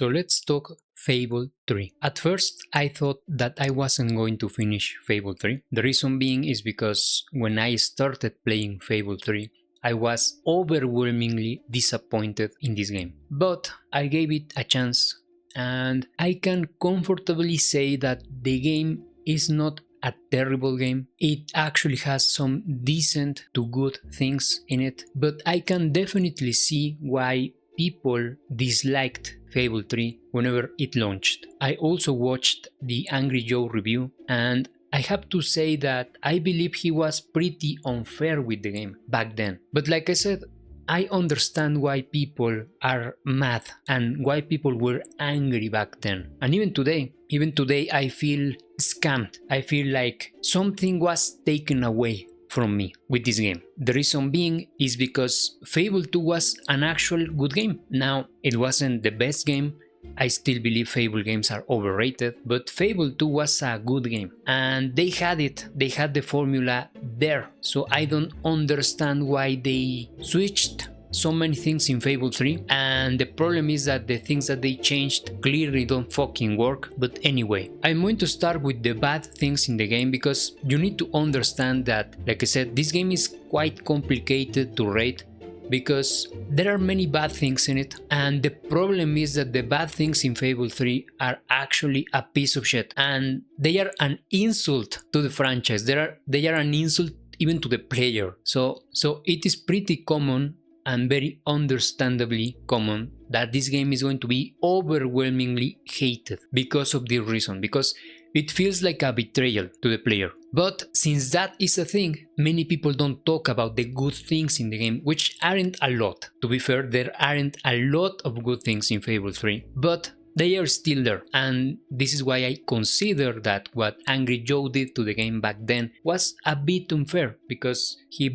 So let's talk Fable 3. At first, I thought that I wasn't going to finish Fable 3. The reason being is because when I started playing Fable 3, I was overwhelmingly disappointed in this game. But I gave it a chance, and I can comfortably say that the game is not a terrible game. It actually has some decent to good things in it, but I can definitely see why people disliked Fable 3 whenever it launched. I also watched the Angry Joe review, and I have to say that I believe he was pretty unfair with the game back then. But like I said, I understand why people are mad and why people were angry back then. And even today I feel scammed. I feel like something was taken away from me with this game. The reason being is because Fable 2 was an actual good game. Now, it wasn't the best game. I still believe Fable games are overrated, but Fable 2 was a good game, and they had the formula there. So I don't understand why they switched so many things in Fable 3, and the problem is that the things that they changed clearly don't fucking work. But anyway, I'm going to start with the bad things in the game, because you need to understand that, like I said, this game is quite complicated to rate, because there are many bad things in it, and the problem is that the bad things in Fable 3 are actually a piece of shit, and they are an insult to the franchise. They are an insult even to the player. So it is pretty common and very understandably common that this game is going to be overwhelmingly hated because of this reason, because it feels like a betrayal to the player. But since that is a thing, many people don't talk about the good things in the game, which aren't a lot. To be fair, there aren't a lot of good things in Fable 3, but they are still there, and this is why I consider that what Angry Joe did to the game back then was a bit unfair, because he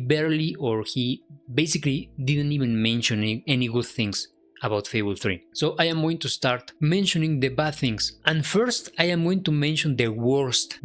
basically didn't even mention any good things about Fable 3. So I am going to start mentioning the bad things, and first I am going to mention the worst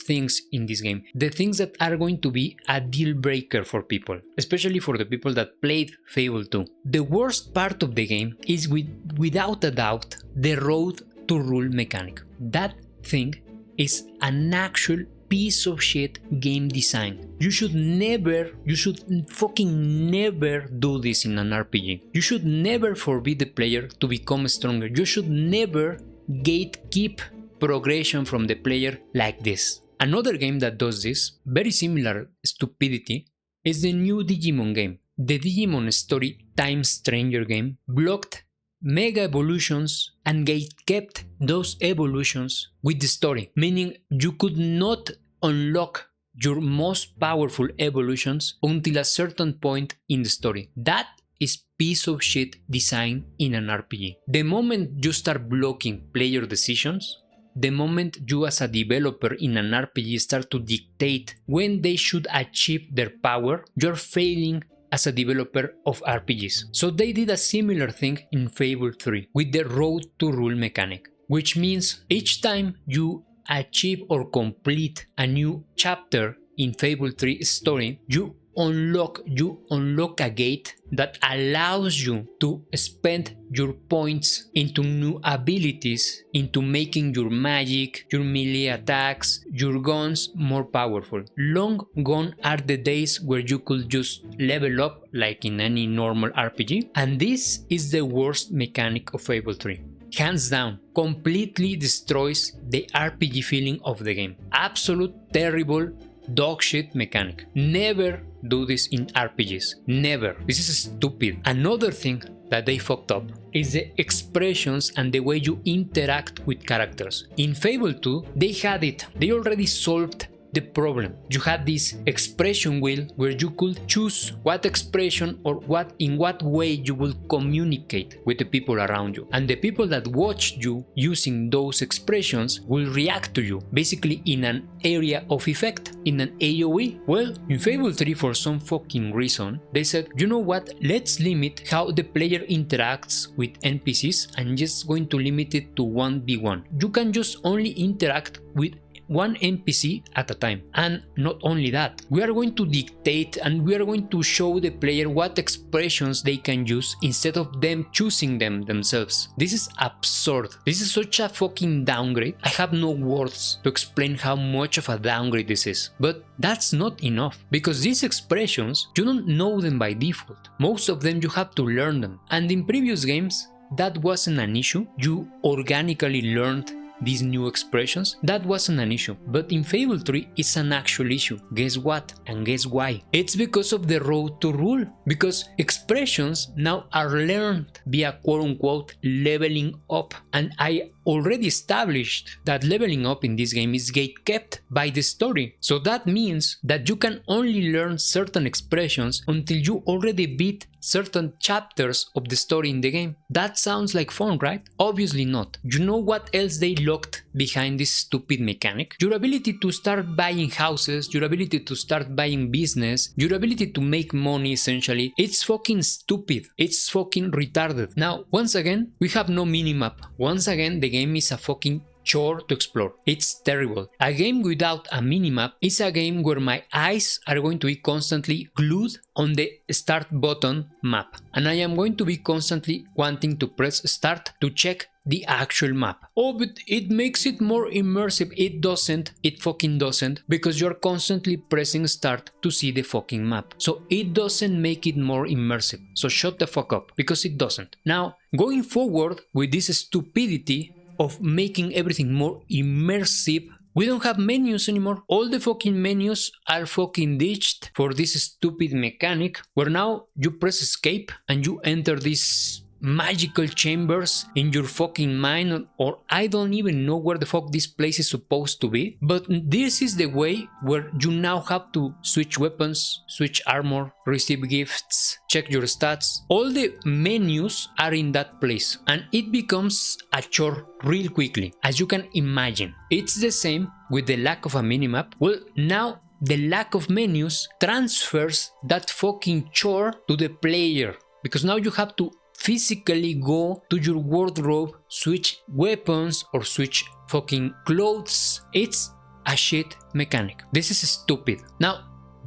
things in this game, the things that are going to be a deal breaker for people, especially for the people that played Fable 2. The worst part of the game is without a doubt the road to rule mechanic. That thing is an actual piece of shit game design. You should fucking never do this in an RPG. You should never forbid the player to become stronger. You should never gatekeep progression from the player like this. Another game that does this, very similar stupidity, is the new Digimon game. The Digimon Story Time Stranger game blocked mega evolutions and kept those evolutions with the story, meaning you could not unlock your most powerful evolutions until a certain point in the story. That is piece of shit design in an RPG. The moment you start blocking player decisions, the moment you as a developer in an RPG start to dictate when they should achieve their power, you're failing as a developer of RPGs. So they did a similar thing in Fable 3 with the road to rule mechanic, which means each time you achieve or complete a new chapter in Fable 3 story, you unlock a gate that allows you to spend your points into new abilities, into making your magic, your melee attacks, your guns more powerful. Long gone are the days where you could just level up like in any normal RPG, and this is the worst mechanic of Fable 3. Hands down, completely destroys the RPG feeling of the game. Absolute terrible dogshit mechanic. Never do this in RPGs. Never. This is stupid. Another thing that they fucked up is the expressions and the way you interact with characters. In Fable 2, they had it. They already solved the problem. You had this expression wheel where you could choose what expression or in what way you will communicate with the people around you, and the people that watched you using those expressions will react to you, basically in an area of effect, in an AoE. Well, in Fable 3, for some fucking reason, they said, you know what, let's limit how the player interacts with NPCs and just going to limit it to 1v1. You can just only interact with one NPC at a time. And not only that, we are going to dictate and we are going to show the player what expressions they can use instead of them choosing them themselves. This is absurd. This is such a fucking downgrade. I have no words to explain how much of a downgrade this is. But that's not enough, because these expressions, you don't know them by default. Most of them you have to learn them. And in previous games, that wasn't an issue. You organically learned these new expressions. That wasn't an issue. But in Fable 3, it's an actual issue. Guess what? And guess why? It's because of the road to rule. Because expressions now are learned via quote-unquote leveling up. And I already established that leveling up in this game is gate-kept by the story. So that means that you can only learn certain expressions until you already beat certain chapters of the story in the game. That sounds like fun, right? Obviously not. You know what else they locked behind this stupid mechanic? Your ability to start buying houses, your ability to start buying business, your ability to make money essentially. It's fucking stupid. It's fucking retarded. Now, once again, we have no minimap. Once again, the game is a fucking chore to explore. It's terrible. A game without a minimap is a game where my eyes are going to be constantly glued on the start button map, and I am going to be constantly wanting to press start to check the actual map. Oh, but it makes it more immersive. It doesn't. It fucking doesn't, because you're constantly pressing start to see the fucking map. So it doesn't make it more immersive. So shut the fuck up, because it doesn't. Now, going forward with this stupidity of making everything more immersive, we don't have menus anymore. All the fucking menus are fucking ditched for this stupid mechanic where now you press escape and you enter these magical chambers in your fucking mind, or I don't even know where the fuck this place is supposed to be. But this is the way where you now have to switch weapons, switch armor, receive gifts, check your stats. All the menus are in that place, and it becomes a chore real quickly, as you can imagine. It's the same with the lack of a minimap. Well, now the lack of menus transfers that fucking chore to the player, because now you have to physically go to your wardrobe, switch weapons or switch fucking clothes. It's a shit mechanic. This is stupid. Now,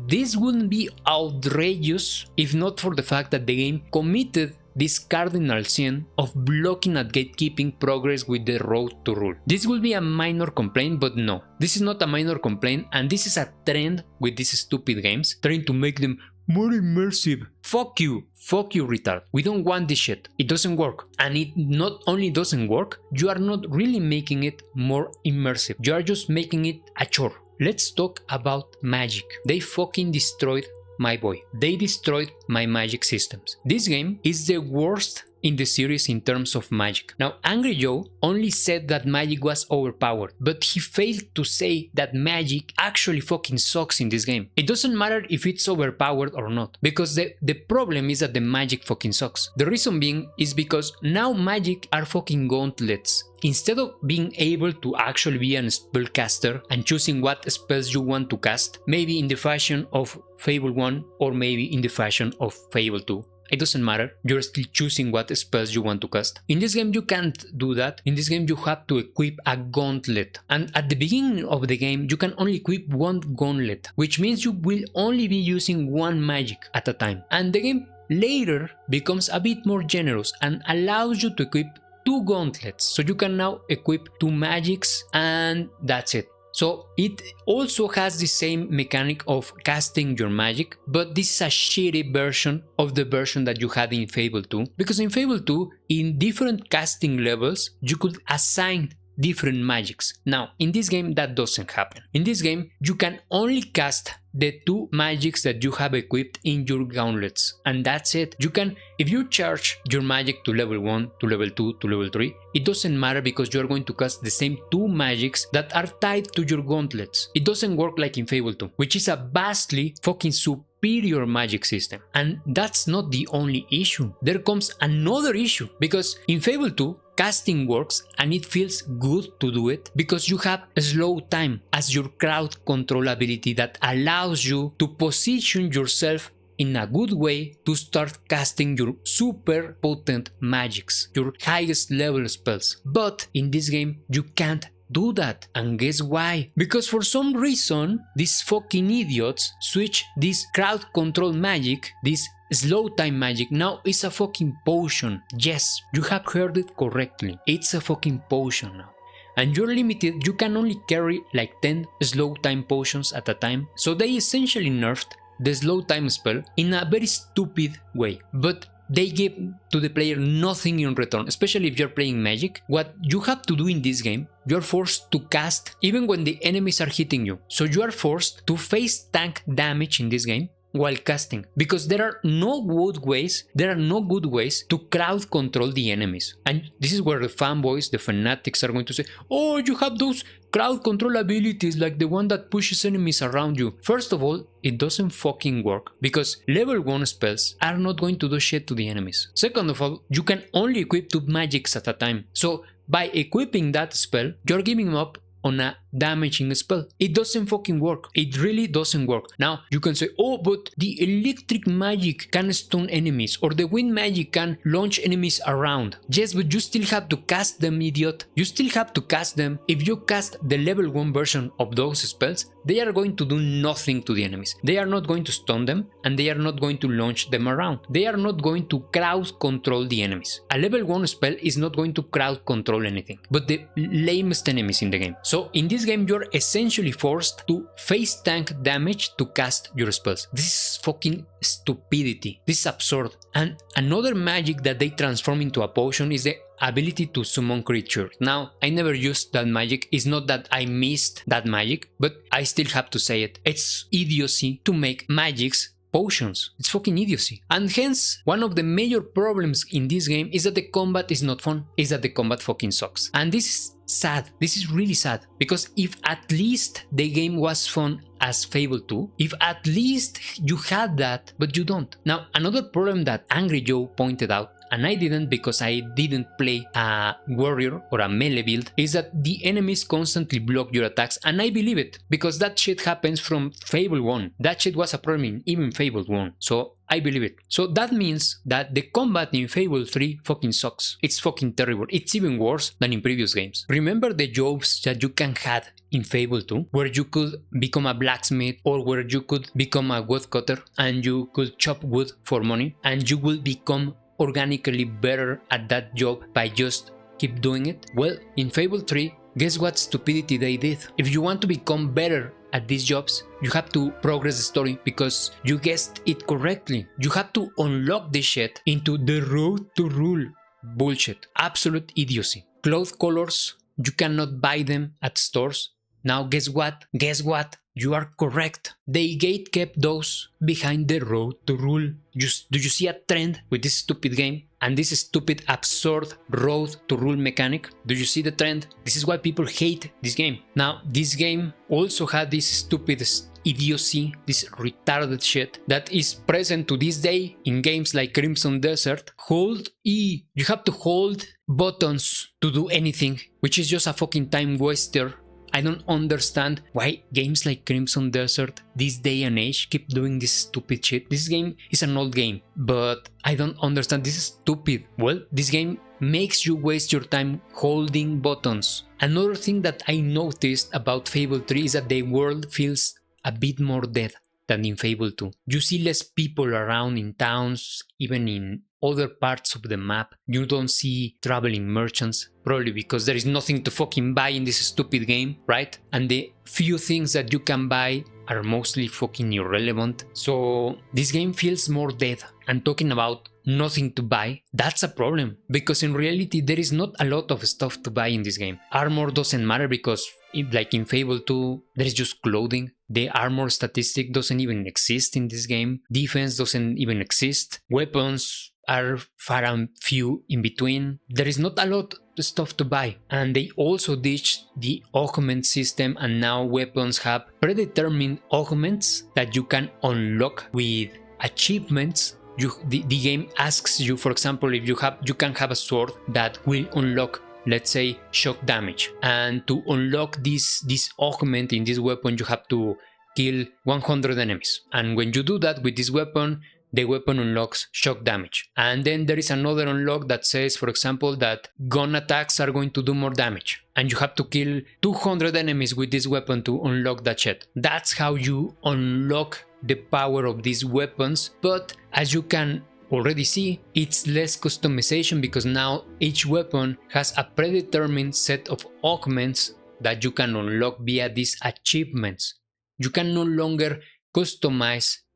this wouldn't be outrageous if not for the fact that the game committed this cardinal sin of blocking at gatekeeping progress with the road to rule. This will be a minor complaint, but no, this is not a minor complaint, and this is a trend with these stupid games, trying to make them more immersive. Fuck you, retard. We don't want this shit. It doesn't work. And it not only doesn't work, you are not really making it more immersive. You are just making it a chore. Let's talk about magic. They fucking destroyed my boy. They destroyed my magic systems. This game is the worst in the series in terms of magic. Now, Angry Joe only said that magic was overpowered, but he failed to say that magic actually fucking sucks in this game. It doesn't matter if it's overpowered or not, because the problem is that the magic fucking sucks. The reason being is because now magic are fucking gauntlets. Instead of being able to actually be a spellcaster and choosing what spells you want to cast, maybe in the fashion of Fable 1 or maybe in the fashion of Fable 2, it doesn't matter, you're still choosing what spells you want to cast. In this game you can't do that. In this game you have to equip a gauntlet, and at the beginning of the game you can only equip one gauntlet, which means you will only be using one magic at a time. And the game later becomes a bit more generous and allows you to equip two gauntlets, so you can now equip two magics and that's it. So it also has the same mechanic of casting your magic, but this is a shitty version of the version that you had in Fable 2, because in Fable 2, in different casting levels, you could assign different magics. Now, in this game that doesn't happen. In this game, you can only cast the two magics that you have equipped in your gauntlets, and that's it. You can, if you charge your magic to level 1, to level 2, to level 3, it doesn't matter because you are going to cast the same two magics that are tied to your gauntlets. It doesn't work like in Fable 2, which is a vastly fucking superior magic system. And that's not the only issue. There comes another issue, because in Fable 2, casting works and it feels good to do it because you have a slow time as your crowd control ability that allows you to position yourself in a good way to start casting your super potent magics, your highest level spells. But in this game you can't do that. And guess why? Because for some reason, these fucking idiots switch this crowd control magic, this slow time magic, now it's a fucking potion. Yes, you have heard it correctly. It's a fucking potion now. And you're limited, you can only carry like 10 slow time potions at a time. So they essentially nerfed the slow time spell in a very stupid way. But they give to the player nothing in return, especially if you're playing magic. What you have to do in this game, you're forced to cast even when the enemies are hitting you. So you are forced to face tank damage in this game while casting, because there are no good ways to crowd control the enemies. And this is where the fanboys, the fanatics are going to say, oh, you have those crowd control abilities like the one that pushes enemies around you. First of all, it doesn't fucking work, because level 1 spells are not going to do shit to the enemies. Second of all, you can only equip 2 magics at a time. So by equipping that spell, you're giving up on a damaging spell. It doesn't fucking work. It really doesn't work. Now, you can say, oh, but the electric magic can stun enemies, or the wind magic can launch enemies around. Yes, but you still have to cast them, idiot. You still have to cast them. If you cast the level 1 version of those spells, they are going to do nothing to the enemies. They are not going to stun them, and they are not going to launch them around. They are not going to crowd control the enemies. A level 1 spell is not going to crowd control anything, but the lamest enemies in the game. So in this game, you're essentially forced to face tank damage to cast your spells. This is fucking stupidity. This is absurd. And another magic that they transform into a potion is the ability to summon creatures. Now, I never used that magic. It's not that I missed that magic, but I still have to say it. It's idiocy to make magics potions. It's fucking idiocy. And hence, one of the major problems in this game is that the combat is not fun. Is that the combat fucking sucks. And this is sad. This is really sad. Because if at least the game was fun as Fable 2, if at least you had that, but you don't. Now, another problem that Angry Joe pointed out, and I didn't because I didn't play a warrior or a melee build, is that the enemies constantly block your attacks, and I believe it, because that shit happens from Fable 1. That shit was a problem in even Fable 1, so I believe it. So that means that the combat in Fable 3 fucking sucks. It's fucking terrible. It's even worse than in previous games. Remember the jobs that you can have in Fable 2, where you could become a blacksmith, or where you could become a woodcutter and you could chop wood for money, and you will become organically better at that job by just keep doing it? Well, in Fable 3, guess what stupidity they did? If you want to become better at these jobs, you have to progress the story, because you guessed it correctly. You have to unlock this shit into the road to rule bullshit. Absolute idiocy. Cloth colors, you cannot buy them at stores. Now guess what? Guess what? You are correct. They gatekept those behind the road to rule. Do you see a trend with this stupid game? And this stupid, absurd road to rule mechanic? Do you see the trend? This is why people hate this game. Now, this game also had this stupid idiocy, this retarded shit that is present to this day in games like Crimson Desert. Hold E. You have to hold buttons to do anything, which is just a fucking time waster. I don't understand why games like Crimson Desert, this day and age, keep doing this stupid shit. This game is an old game, but I don't understand. This is stupid. Well, this game makes you waste your time holding buttons. Another thing that I noticed about Fable 3 is that the world feels a bit more dead than in Fable 2. You see less people around in towns, even in other parts of the map. You don't see traveling merchants, probably because there is nothing to fucking buy in this stupid game, right? And the few things that you can buy are mostly fucking irrelevant. So this game feels more dead. And talking about nothing to buy, that's a problem, because in reality there is not a lot of stuff to buy in this game. Armor doesn't matter, because like in Fable 2, there is just clothing. The armor statistic doesn't even exist in this game. Defense doesn't even exist. Weapons are far and few in between. There is not a lot of stuff to buy. And they also ditched the augment system, and now weapons have predetermined augments that you can unlock with achievements. The game asks you, for example, if you can have a sword that will unlock, let's say, shock damage, and to unlock this augment in this weapon you have to kill 100 enemies, and when you do that with this weapon the weapon unlocks shock damage. And then there is another unlock that says, for example, that gun attacks are going to do more damage. And you have to kill 200 enemies with this weapon to unlock that shit. That's how you unlock the power of these weapons. But as you can already see, it's less customization because now each weapon has a predetermined set of augments that you can unlock via these achievements. You can no longer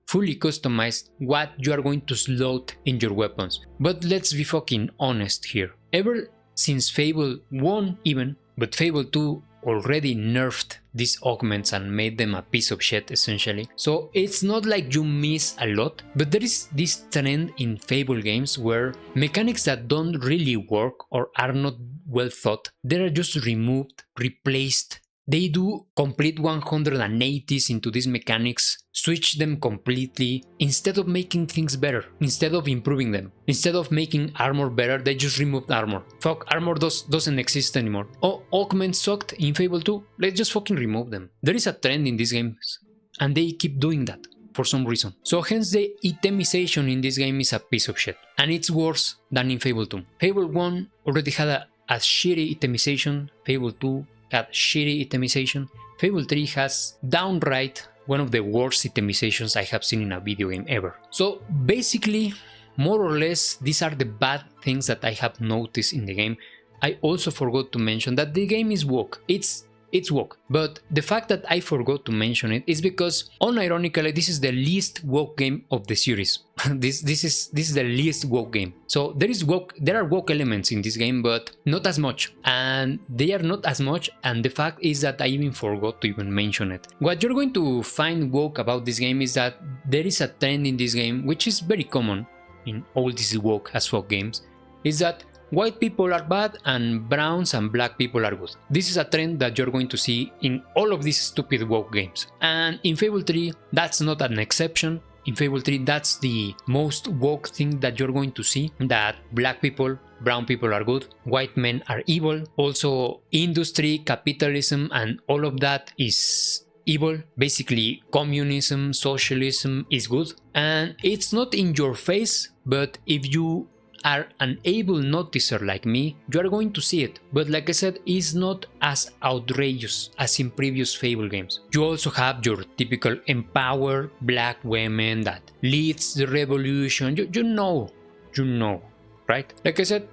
fully customize what you are going to slot in your weapons. But let's be fucking honest here. Ever since Fable 1 even, but Fable 2 already nerfed these augments and made them a piece of shit essentially. So it's not like you miss a lot, but there is this trend in Fable games where mechanics that don't really work or are not well thought, they are just removed, replaced. They do complete 180s into these mechanics, switch them completely, instead of making things better, instead of improving them. Instead of making armor better, they just removed armor. Fuck, armor doesn't exist anymore. Oh, augments sucked in Fable 2, let's just fucking remove them. There is a trend in these games, and they keep doing that for some reason. So hence the itemization in this game is a piece of shit. And it's worse than in Fable 2. Fable 1 already had a shitty itemization, Fable 2 had shitty itemization. Fable 3 has downright one of the worst itemizations I have seen in a video game ever. So basically, more or less, these are the bad things that I have noticed in the game. I also forgot to mention that the game is woke. It's woke, but the fact that I forgot to mention it is because, unironically, this is the least woke game of the series. this is the least woke game. So there are woke elements in this game, but not as much, and they are not as much. And the fact is that I even forgot to even mention it. What you're going to find woke about this game is that there is a trend in this game, which is very common in all these woke as fuck games, is that white people are bad and browns and black people are good. This is a trend that you're going to see in all of these stupid woke games. And in Fable 3, that's not an exception. In Fable 3, that's the most woke thing that you're going to see, that black people, brown people are good, white men are evil. Also, industry, capitalism, and all of that is evil. Basically, communism, socialism is good. And it's not in your face, but if you are an able noticer like me, you are going to see it. But like I said, it's not as outrageous as in previous Fable games. You also have your typical empowered black women that leads the revolution. You know, right? Like I said,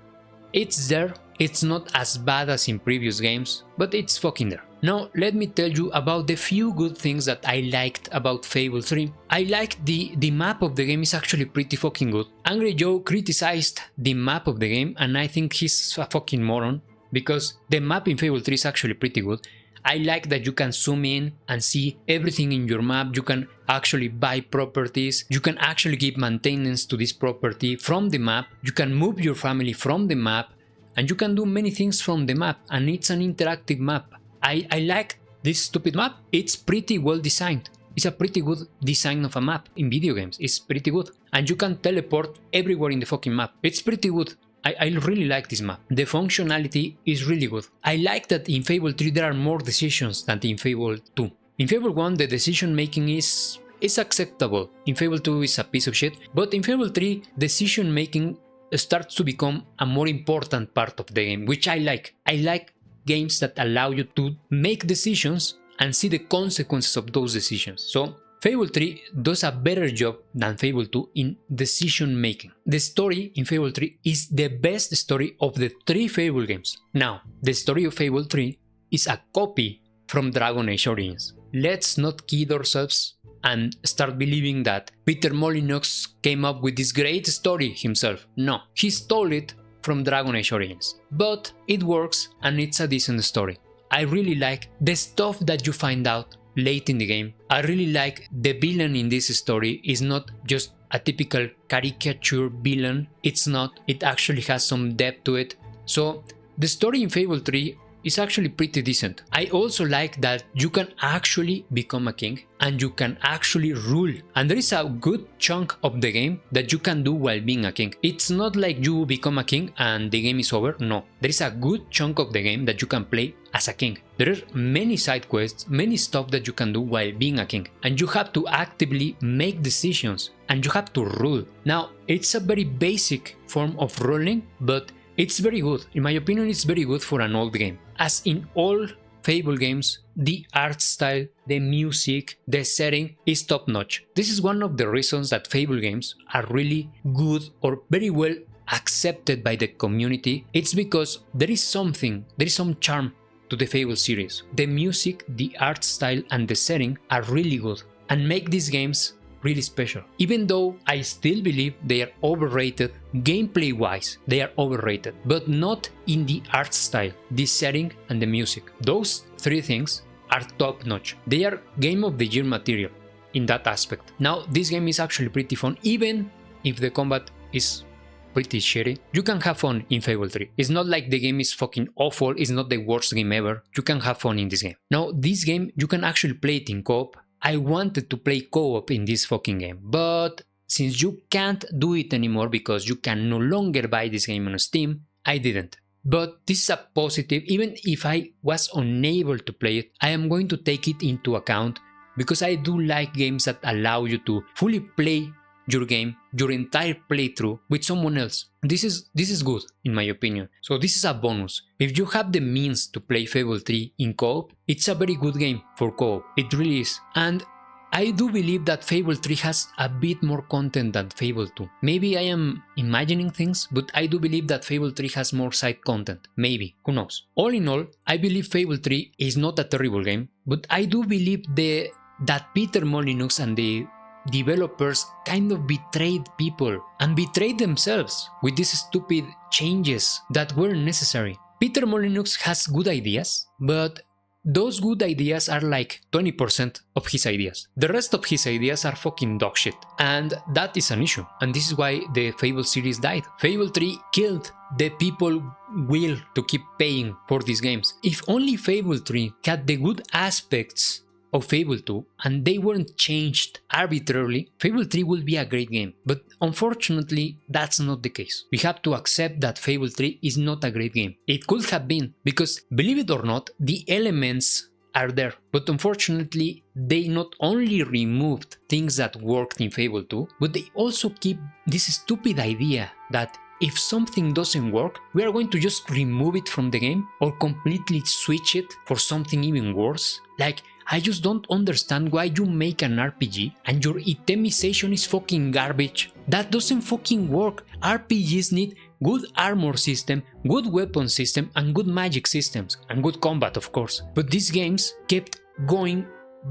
it's there. It's not as bad as in previous games, but it's fucking there. Now let me tell you about the few good things that I liked about Fable 3. I liked the map of the game is actually pretty fucking good. Angry Joe criticized the map of the game, and I think he's a fucking moron, because the map in Fable 3 is actually pretty good. I like that you can zoom in and see everything in your map. You can actually buy properties. You can actually give maintenance to this property from the map. You can move your family from the map, and you can do many things from the map, and it's an interactive map. I like this stupid map. It's pretty well designed. It's a pretty good design of a map in video games. It's pretty good. And you can teleport everywhere in the fucking map. It's pretty good. I really like this map. The functionality is really good. I like that in Fable 3 there are more decisions than in Fable 2. In Fable 1 the decision making is acceptable. In Fable 2 is a piece of shit. But in Fable 3 decision making starts to become a more important part of the game, which I like. I like games that allow you to make decisions and see the consequences of those decisions. So Fable 3 does a better job than Fable 2 in decision making. The story in Fable 3 is the best story of the 3 Fable games. Now, the story of Fable 3 is a copy from Dragon Age Origins. Let's not kid ourselves and start believing that Peter Molyneux came up with this great story himself. No, he stole it from Dragon Age Origins. But it works and it's a decent story. I really like the stuff that you find out late in the game. I really like the villain in this story is not just a typical caricature villain. It's not. It actually has some depth to it. So the story in Fable 3 is actually pretty decent. I also like that you can actually become a king and you can actually rule, and there is a good chunk of the game that you can do while being a king. It's not like you become a king and the game is over, no. There is a good chunk of the game that you can play as a king. There are many side quests, many stuff that you can do while being a king, and you have to actively make decisions and you have to rule. Now, it's a very basic form of ruling, but it's very good. In my opinion, it's very good for an old game. As in all Fable games, the art style, the music, the setting is top notch. This is one of the reasons that Fable games are really good or very well accepted by the community. It's because there is some charm to the Fable series. The music, the art style, and the setting are really good and make these games really special. Even though I still believe they are overrated, gameplay wise they are overrated, but not in the art style, the setting, and the music. Those three things are top notch. They are game of the year material in that aspect. Now, this game is actually pretty fun, even if the combat is pretty shitty. You can have fun in Fable 3. It's not like the game is fucking awful, it's not the worst game ever. You can have fun in this game. Now, this game, you can actually play it in co-op. I wanted to play co-op in this fucking game, but since you can't do it anymore because you can no longer buy this game on Steam, I didn't. But this is a positive. Even if I was unable to play it, I am going to take it into account because I do like games that allow you to fully play your game, your entire playthrough with someone else. This is good in my opinion. So this is a bonus. If you have the means to play Fable 3 in co-op, it's a very good game for co-op. It really is. And I do believe that Fable 3 has a bit more content than Fable 2. Maybe I am imagining things, but I do believe that Fable 3 has more side content. Maybe, who knows. All in all, I believe Fable 3 is not a terrible game, but I do believe that Peter Molyneux and the developers kind of betrayed people and betrayed themselves with these stupid changes that weren't necessary. Peter Molyneux has good ideas, but those good ideas are like 20% of his ideas. The rest of his ideas are fucking dog shit, and that is an issue, and this is why the Fable series died. Fable 3 killed the people will to keep paying for these games. If only Fable 3 had the good aspects of Fable 2 and they weren't changed arbitrarily, Fable 3 will be a great game. But unfortunately, that's not the case. We have to accept that Fable 3 is not a great game. It could have been, because believe it or not, the elements are there. But unfortunately, they not only removed things that worked in Fable 2, but they also keep this stupid idea that if something doesn't work, we are going to just remove it from the game or completely switch it for something even worse. Like, I just don't understand why you make an RPG and your itemization is fucking garbage. That doesn't fucking work. RPGs need good armor system, good weapon system, and good magic systems, and good combat, of course. But these games kept going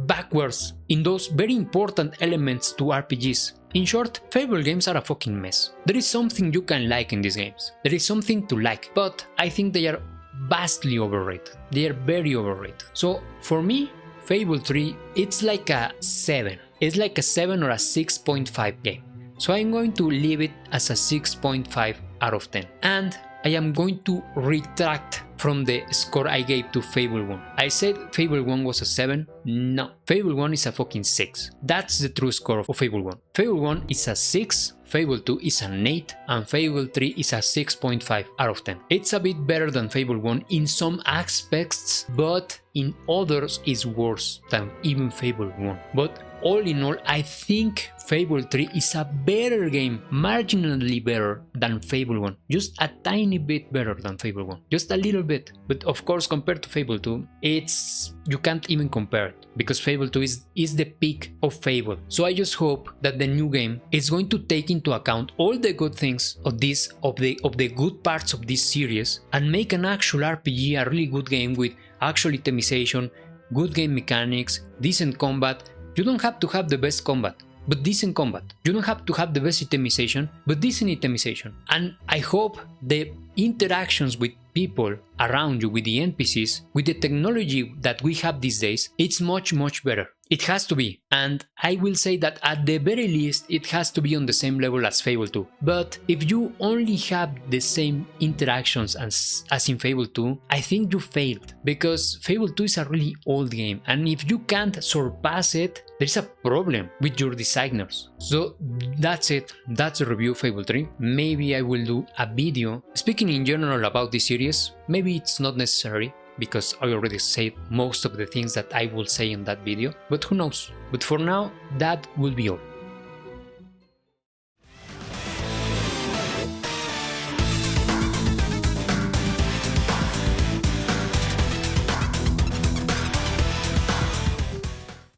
backwards in those very important elements to RPGs. In short, Fable games are a fucking mess. There is something you can like in these games. There is something to like, but I think they are vastly overrated. They are very overrated. So for me, Fable 3, it's like a 7. It's like a 7 or a 6.5 game. So I'm going to leave it as a 6.5 out of 10. And I am going to retract from the score I gave to Fable 1. I said Fable 1 was a 7. No, Fable 1 is a fucking 6. That's the true score of Fable 1. Fable 1 is a 6, Fable 2 is an 8, and Fable 3 is a 6.5 out of 10. It's a bit better than Fable 1 in some aspects, but in others is worse than even Fable 1. But all in all, I think Fable 3 is a better game, marginally better than Fable 1. Just a tiny bit better than Fable 1. Just a little bit. But of course, compared to Fable 2, you can't even compare it, because Fable 2 is the peak of Fable. So I just hope that the new game is going to take into account all the good things of the good parts of this series and make an actual RPG a really good game with actual itemization, good game mechanics, decent combat. You don't have to have the best combat, but decent combat. You don't have to have the best itemization, but decent itemization. And I hope the interactions with people around you, with the NPCs, with the technology that we have these days, it's much better. It has to be, and I will say that at the very least it has to be on the same level as Fable 2. But if you only have the same interactions as in Fable 2, I think you failed, because Fable 2 is a really old game, and if you can't surpass it, there's a problem with your designers. So that's it, that's the review of Fable 3. Maybe I will do a video speaking in general about this series. Maybe it's not necessary, because I already said most of the things that I will say in that video, but who knows. But for now, that will be all.